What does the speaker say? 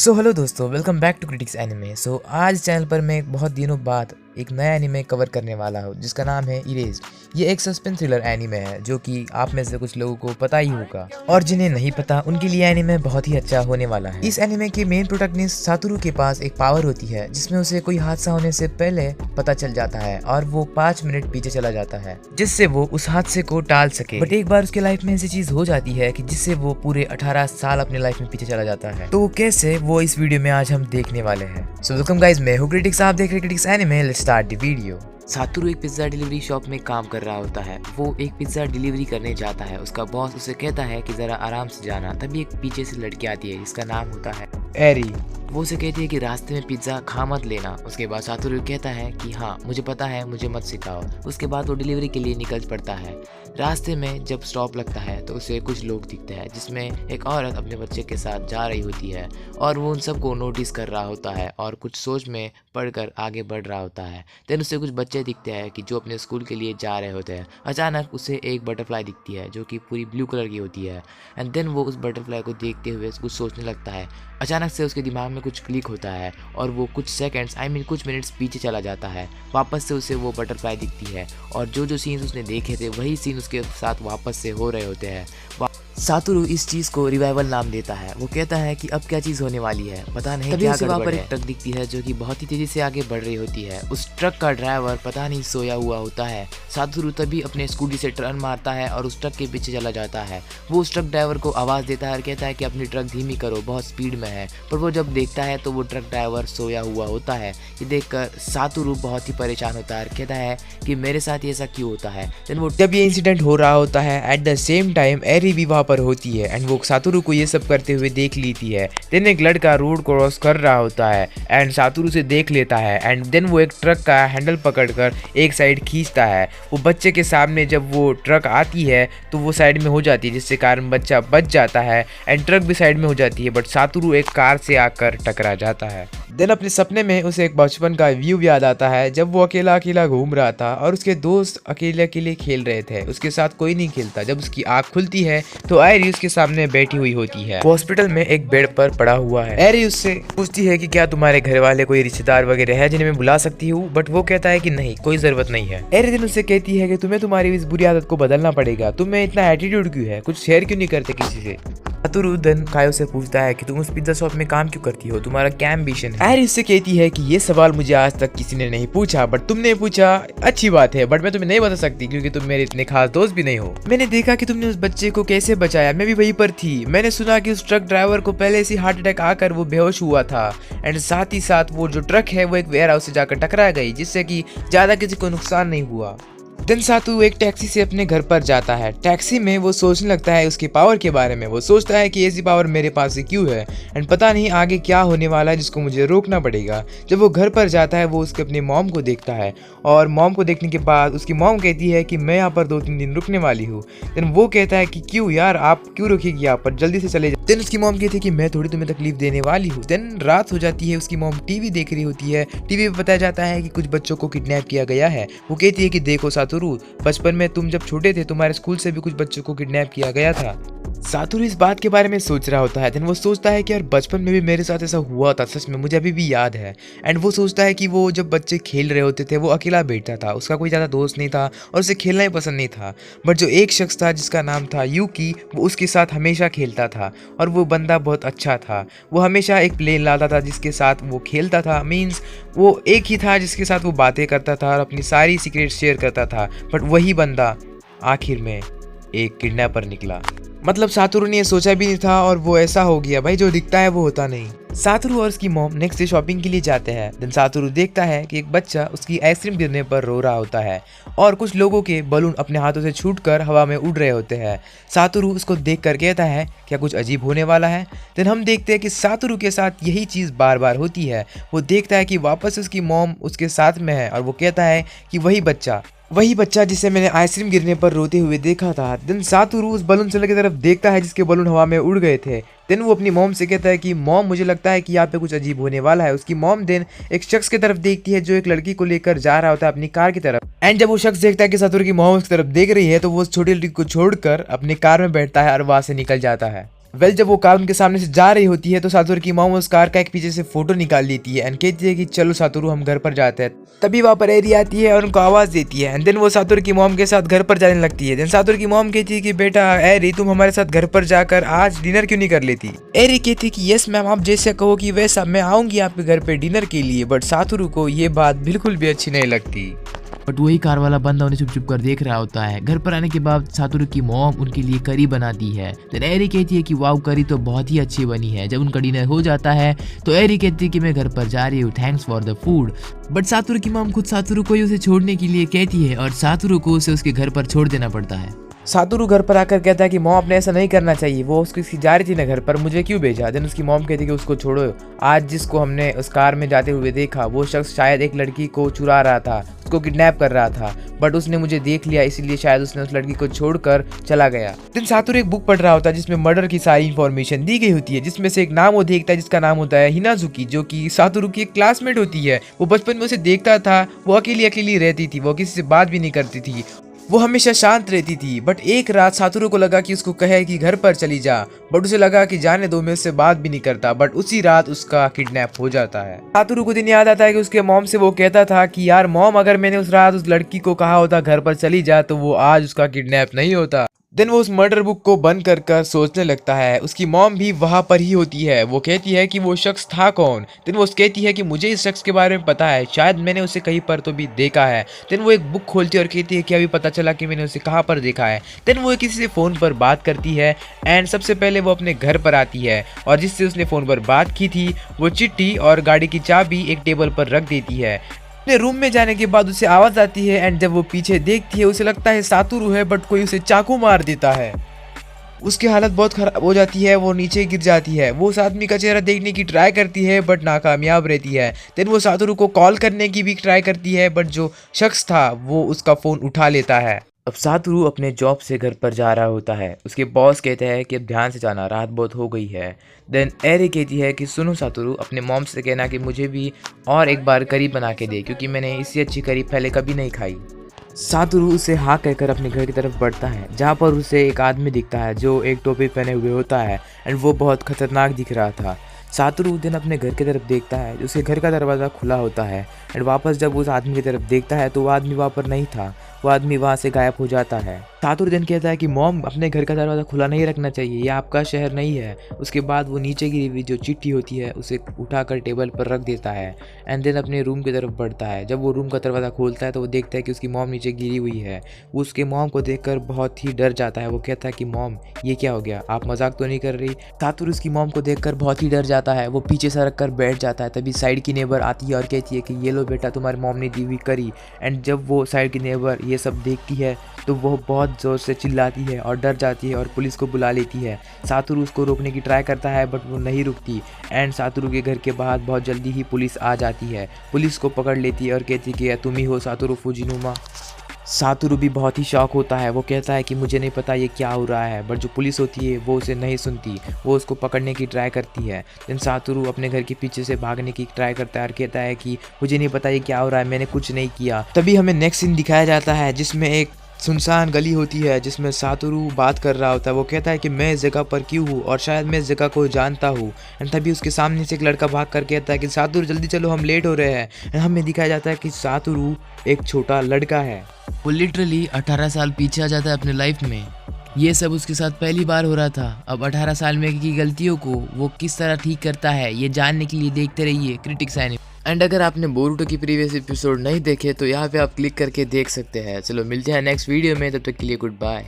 Hello दोस्तों, welcome back to Critics Anime. आज channel पर मैं बहुत दिनों बाद एक नया एनिमे कवर करने वाला हूँ जिसका नाम है इरेज्ड। ये एक सस्पेंस थ्रिलर एनिमे है जो कि आप में से कुछ लोगों को पता ही होगा, और जिन्हें नहीं पता उनके लिए एनिमे बहुत ही अच्छा होने वाला है। इस एनिमे के मेन प्रोटैगनिस्ट सातोरू के पास एक पावर होती है जिसमें उसे कोई हादसा होने से पहले पता चल जाता है और वो 5 मिनट पीछे चला जाता है जिससे वो उस हादसे को टाल सके। बट एक बार उसके लाइफ में ऐसी चीज हो जाती है कि जिससे वो पूरे 18 साल अपने लाइफ में पीछे चला जाता है। तो कैसे, वो इस वीडियो में आज हम देखने वाले हैं। सो वेलकम गाइस, मैं हूँ क्रिटिक्स, आप देख रहे हैं critics anime. Let's start the video. Satoru एक पिज्जा डिलीवरी शॉप में काम कर रहा होता है। वो एक पिज्जा डिलीवरी करने जाता है। उसका बॉस उसे कहता है कि जरा आराम से जाना। तभी एक पीछे से लड़की आती है जिसका नाम होता है एरी। वो उसे कहती है कि रास्ते में पिज्जा खा मत लेना। उसके बाद सातोरू कहता है कि हाँ मुझे पता है, मुझे मत सिखाओ। उसके बाद वो डिलीवरी के लिए निकल पड़ता है। रास्ते में जब स्टॉप लगता है तो उसे कुछ लोग दिखते हैं जिसमें एक औरत अपने बच्चे के साथ जा रही होती है और वो उन सबको नोटिस कर रहा होता है और कुछ सोच में पढ़कर आगे बढ़ रहा होता है। देन उसे कुछ बच्चे दिखते हैं कि जो अपने स्कूल के लिए जा रहे होते हैं। अचानक उसे एक बटरफ्लाई दिखती है जो कि पूरी ब्लू कलर की होती है। एंड देन वो उस बटरफ्लाई को देखते हुए कुछ सोचने लगता है। अचानक से उसके दिमाग में कुछ क्लिक होता है और वो कुछ सेकंड्स कुछ मिनट्स पीछे चला जाता है। वापस से उसे वो बटरफ्लाई दिखती है और जो जो सीन्स उसने देखे थे वही सीन उसके साथ वापस से हो रहे होते हैं। सातोरू इस चीज को रिवाइवल नाम देता है। वो कहता है कि अब क्या चीज होने वाली है, पता नहीं। तभी उसे वहाँ पर एक ट्रक दिखती है जो कि बहुत ही तेजी से आगे बढ़ रही होती है। उस ट्रक का ड्राइवर पता नहीं सोया हुआ होता है। सातोरू तभी अपने स्कूटी से टर्न मारता है और उस ट्रक के पीछे चला जाता है। वो उस ट्रक ड्राइवर को आवाज देता है और कहता है कि अपनी ट्रक धीमी करो, बहुत स्पीड में है। पर वो जब देखता है तो वो ट्रक ड्राइवर सोया हुआ होता है। ये देखकर सातोरू बहुत ही परेशान होता है और कहता है कि मेरे साथ ये ऐसा क्यों होता है। देन वो जब ये इंसिडेंट हो रहा होता है एट द सेम टाइम एरी भी पर होती है एंड वो सातोरू को ये सब करते हुए देख लेती है। देन एक लड़का रोड क्रॉस कर रहा होता है एंड सातोरू से देख लेता है एंड देन वो एक ट्रक का हैंडल पकड़कर एक साइड खींचता है। वो बच्चे के सामने जब वो ट्रक आती है तो वो साइड में हो जाती है जिससे कारण बच्चा बच जाता है एंड ट्रक भी साइड में हो जाती है। बट सातोरू एक कार से आकर टकरा जाता है। देन अपने सपने में उसे एक बचपन का व्यू याद आता है जब वो अकेला अकेला घूम रहा था और उसके दोस्त अकेले अकेले खेल रहे थे। उसके साथ कोई नहीं खेलता। जब उसकी आँख खुलती है तो एरी उसके सामने बैठी हुई होती है। हॉस्पिटल में एक बेड पर पड़ा हुआ है। एरी उससे पूछती है कि क्या तुम्हारे घर वाले कोई रिश्तेदार वगैरह है जिन्हें मैं बुला सकती हूँ। बट वो कहता है कि नहीं, कोई जरूरत नहीं है। एरी दिन उससे कहती है कि तुम्हें तुम्हारी इस बुरी आदत को बदलना पड़ेगा। तुम्हें इतना एटीट्यूड क्यों है, कुछ शेयर क्यों नहीं करते किसी से। सातोरू देन कायो से पूछता है कि तुम उस पिज्जा शॉप में काम क्यों करती हो, तुम्हारा क्या एम्बिशन है। एरी उससे कहती है कि ये सवाल मुझे आज तक किसी ने नहीं पूछा, बट तुमने पूछा, अच्छी बात है, बट मैं तुम्हें नहीं बता सकती क्योंकि तुम मेरे इतने खास दोस्त भी नहीं हो। मैंने देखा कि तुमने उस बच्चे को कैसे बचाया, मैं भी वहीं पर थी। मैंने सुना कि उस ट्रक ड्राइवर को पहले से हार्ट अटैक आकर वो बेहोश हुआ था एंड साथ ही साथ वो जो ट्रक है वो एक वेयर हाउस से जाकर टकरा गई जिससे कि ज्यादा किसी को नुकसान नहीं हुआ। देन सातोरू एक टैक्सी से अपने घर पर जाता है। टैक्सी में वो सोचने लगता है उसकी पावर के बारे में। वो सोचता है कि ऐसी पावर मेरे पास से क्यों है एंड पता नहीं आगे क्या होने वाला है जिसको मुझे रोकना पड़ेगा। जब वो घर पर जाता है वो उसके अपनी मॉम को देखता है और मॉम को देखने के बाद उसकी मॉम कहती है कि मैं यहाँ पर 2-3 दिन रुकने वाली हूँ। देन वो कहता है कि क्यों यार, आप क्यों रुकेगी यहाँ पर, जल्दी से चले जाओ। देन उसकी मॉम कहती है कि मैं थोड़ी तुम्हें तकलीफ देने वाली हूँ। देन रात हो जाती है। उसकी मॉम टीवी देख रही होती है। टीवी पे बताया जाता है कि कुछ बच्चों को किडनैप किया गया है। वो कहती है कि देखो सातोरू, बचपन में तुम जब छोटे थे तुम्हारे स्कूल से भी कुछ बच्चों को किडनैप किया गया था। सातोरू इस बात के बारे में सोच रहा होता है। देन वो सोचता है कि यार बचपन में भी मेरे साथ ऐसा हुआ था, सच में मुझे अभी भी याद है। एंड वो सोचता है कि वो जब बच्चे खेल रहे होते थे वो अकेला बैठता था, उसका कोई ज़्यादा दोस्त नहीं था और उसे खेलना ही पसंद नहीं था। बट जो एक शख्स था जिसका नाम था यूकी, वो उसके साथ हमेशा खेलता था और वो बंदा बहुत अच्छा था। वो हमेशा एक प्लेन लाता था जिसके साथ वो खेलता था। मीन्स वो एक ही था जिसके साथ वो बातें करता था और अपनी सारी सीक्रेट शेयर करता था। बट वही बंदा आखिर में एक किडनैपर निकला। मतलब सातोरू ने ये सोचा भी नहीं था और वो ऐसा हो गया। भाई जो दिखता है वो होता नहीं। सातोरू और उसकी मॉम नेक्स्ट डे शॉपिंग के लिए जाते हैं। देन सातोरू देखता है कि एक बच्चा उसकी आइसक्रीम गिरने पर रो रहा होता है और कुछ लोगों के बलून अपने हाथों से छूटकर हवा में उड़ रहे होते हैं। सातोरू उसको देखकर कहता है क्या कुछ अजीब होने वाला है। देन हम देखते हैं कि सातोरू के साथ यही चीज़ बार बार होती है। वो देखता है कि वापस उसकी मॉम उसके साथ में है और वो कहता है कि वही बच्चा जिसे मैंने आइसक्रीम गिरने पर रोते हुए देखा था। देन सातोरू उस बलून सेलर की तरफ देखता है जिसके बलून हवा में उड़ गए थे। देन वो अपनी मॉम से कहता है कि मॉम मुझे लगता है कि यहाँ पे कुछ अजीब होने वाला है। उसकी मॉम देन एक शख्स की तरफ देखती है जो एक लड़की को लेकर जा रहा होता है अपनी कार की तरफ। एंड जब वो शख्स देखता है कि सातोरू की मॉम उसकी तरफ देख रही है तो वो उस छोटी लड़की को छोड़कर अपनी कार में बैठता है और वहां से निकल जाता है। वेल जब वो कार उनके सामने से जा रही होती है तो सातोरू की मॉम उस कार का एक पीछे से फोटो निकाल लेती है एंड कहती है कि चलो सातोरू हम घर पर जाते हैं। तभी वहाँ पर एरी आती है और उनको आवाज देती है एंड देन वो सातोरू की मॉम के साथ घर पर जाने लगती है। देन सातोरू की मॉम कहती है कि बेटा एरी तुम हमारे साथ घर पर जाकर आज डिनर क्यों नहीं कर लेती। एरी कहती है कि यस मैम आप जैसे कहो कि वैसा मैं आऊंगी आपके घर पे डिनर के लिए। बट सातोरू को ये बात बिल्कुल भी अच्छी नहीं लगती। बट वही कार वाला बंदा उन्हें चुप चुप कर देख रहा होता है। घर पर आने के बाद सातोरू की मॉम उनके लिए करी बनाती है। देन एरी कहती है कि वाव करी तो बहुत ही अच्छी बनी है। जब उनका डिनर हो जाता है तो एरी कहती है कि मैं घर पर जा रही हूँ, thanks for the food. But Satoru की मॉम खुद सातोरू को ही उसे छोड़ने के लिए कहती है और सातोरू को उसे उसके घर पर छोड़ देना पड़ता है। सातोरू घर पर आकर कहता है कि मॉम अपने ऐसा नहीं करना चाहिए, वो उसकी जा रही थी ना घर पर, मुझे क्यों भेजा। देन उसकी मॉम कहती है कि उसको छोड़ो, आज जिसको हमने उस कार में जाते हुए देखा वो शख्स शायद एक लड़की को चुरा रहा था, उसको किडनैप कर रहा था, बट उसने मुझे देख लिया इसलिए शायद उसने उस लड़की को छोड़कर चला गया। देन सातोरू एक बुक पढ़ रहा होता है जिसमें मर्डर की सारी इन्फॉर्मेशन दी गई होती है, जिसमें से एक नाम वो देखता है जिसका नाम होता है हिनाजुकी, जो कि सातोरू की एक क्लासमेट होती है। वो बचपन में उसे देखता था, वो अकेली अकेली रहती थी, वो किसी से बात भी नहीं करती थी, वो हमेशा शांत रहती थी। बट एक रात सातोरू को लगा कि उसको कहे कि घर पर चली जा, बट उसे लगा कि जाने दो, मैं उससे बात भी नहीं करता। बट उसी रात उसका किडनैप हो जाता है। सातोरू को दिन याद आता है कि उसके मॉम से वो कहता था कि यार मॉम अगर मैंने उस रात उस लड़की को कहा होता घर पर चली जा तो वो आज उसका किडनैप नहीं होता। देन वो उस मर्डर बुक को बंद कर सोचने लगता है। उसकी मॉम भी वहाँ पर ही होती है। वो कहती है कि वो शख्स था कौन। देन वो कहती है कि मुझे इस शख्स के बारे में पता है, शायद मैंने उसे कहीं पर तो भी देखा है। देन वो एक बुक खोलती है और कहती है कि अभी पता चला कि मैंने उसे कहाँ पर देखा है। देन वो किसी से फ़ोन पर बात करती है एंड सबसे पहले वो अपने घर पर आती है और जिससे उसने फ़ोन पर बात की थी वो चिट्ठी और गाड़ी की चाबी एक टेबल पर रख देती है। अपने रूम में जाने के बाद उसे आवाज़ आती है एंड जब वो पीछे देखती है उसे लगता है सातोरू है, बट कोई उसे चाकू मार देता है। उसकी हालत बहुत खराब हो जाती है, वो नीचे गिर जाती है। वो उस आदमी का चेहरा देखने की ट्राई करती है बट नाकामयाब रहती है। देन वो सातोरू को कॉल करने की भी ट्राई करती है बट जो शख्स था वो उसका फ़ोन उठा लेता है। अब सातोरू अपने जॉब से घर पर जा रहा होता है। उसके बॉस कहते हैं कि अब ध्यान से जाना, रात बहुत हो गई है। देन एरी कहती है कि सुनो सातोरू, अपने मॉम से कहना कि मुझे भी और एक बार करी बना के दे, क्योंकि मैंने इससे अच्छी करी पहले कभी नहीं खाई। सातोरू उसे हाँ कहकर अपने घर की तरफ बढ़ता है, जहाँ पर उसे एक आदमी दिखता है जो एक टोपी पहने हुए होता है एंड वो बहुत खतरनाक दिख रहा था। सातोरू उस दिन अपने घर की तरफ देखता है, उसके घर का दरवाज़ा खुला होता है एंड वापस जब उस आदमी की तरफ देखता है तो वो आदमी वहाँ पर नहीं था, वो आदमी वहाँ से गायब हो जाता है। सातोरू दिन कहता है कि मॉम अपने घर का दरवाज़ा खुला नहीं रखना चाहिए, ये आपका शहर नहीं है। उसके बाद वो नीचे गिरी हुई जो चिट्ठी होती है उसे उठाकर टेबल पर रख देता है एंड देन अपने रूम की तरफ बढ़ता है। जब वो रूम का दरवाज़ा खोलता है तो वो देखता है कि उसकी मॉम नीचे गिरी हुई है। वो उसके मॉम को देखकर बहुत ही डर जाता है। वो कहता है कि मॉम ये क्या हो गया, आप मजाक तो नहीं कर रही। सातोरू उसकी मॉम को देखकर बहुत ही डर जाता है, वो पीछे सरक कर बैठ जाता है। तभी साइड की नेबर आती है और कहती है कि ये लो बेटा तुम्हारी मॉम ने दी हुई करी। एंड जब वो साइड की नेबर ये सब देखती है तो वो बहुत ज़ोर से चिल्लाती है और डर जाती है और पुलिस को बुला लेती है। सातोरू उसको रोकने की ट्राई करता है बट वो नहीं रुकती एंड सातोरू के घर के बाहर बहुत जल्दी ही पुलिस आ जाती है। पुलिस को पकड़ लेती है और कहती है कि तुम ही हो सातोरू फुजिनुमा। सातोरू भी बहुत ही शॉक होता है, वो कहता है कि मुझे नहीं पता ये क्या हो रहा है, बट जो पुलिस होती है वो उसे नहीं सुनती, वो उसको पकड़ने की ट्राई करती है। देन सातोरू अपने घर के पीछे से भागने की ट्राई करता है और कहता है कि मुझे नहीं पता ये क्या हो रहा है, मैंने कुछ नहीं किया। तभी हमें नेक्स्ट सीन दिखाया जाता है जिसमें एक सुनसान गली होती है जिसमें सातोरू बात कर रहा होता है। वो कहता है कि मैं इस जगह पर क्यों हूँ और शायद मैं इस जगह को जानता हूँ। एंड तभी उसके सामने से एक लड़का भाग कर कहता है कि सातोरू जल्दी चलो हम लेट हो रहे हैं। एंड हमें दिखाया जाता है कि सातोरू एक छोटा लड़का है, वो लिटरली 18 साल पीछे आ जाता है अपने लाइफ में। ये सब उसके साथ पहली बार हो रहा था। अब 18 साल में की गलतियों को वो किस तरह ठीक करता है ये जानने के लिए देखते रहिए क्रिटिक्स एनिमे। एंड अगर आपने बोरुटो की प्रीवियस एपिसोड नहीं देखे तो यहाँ पे आप क्लिक करके देख सकते हैं। चलो मिलते हैं नेक्स्ट वीडियो में, तब तक के लिए गुड बाय।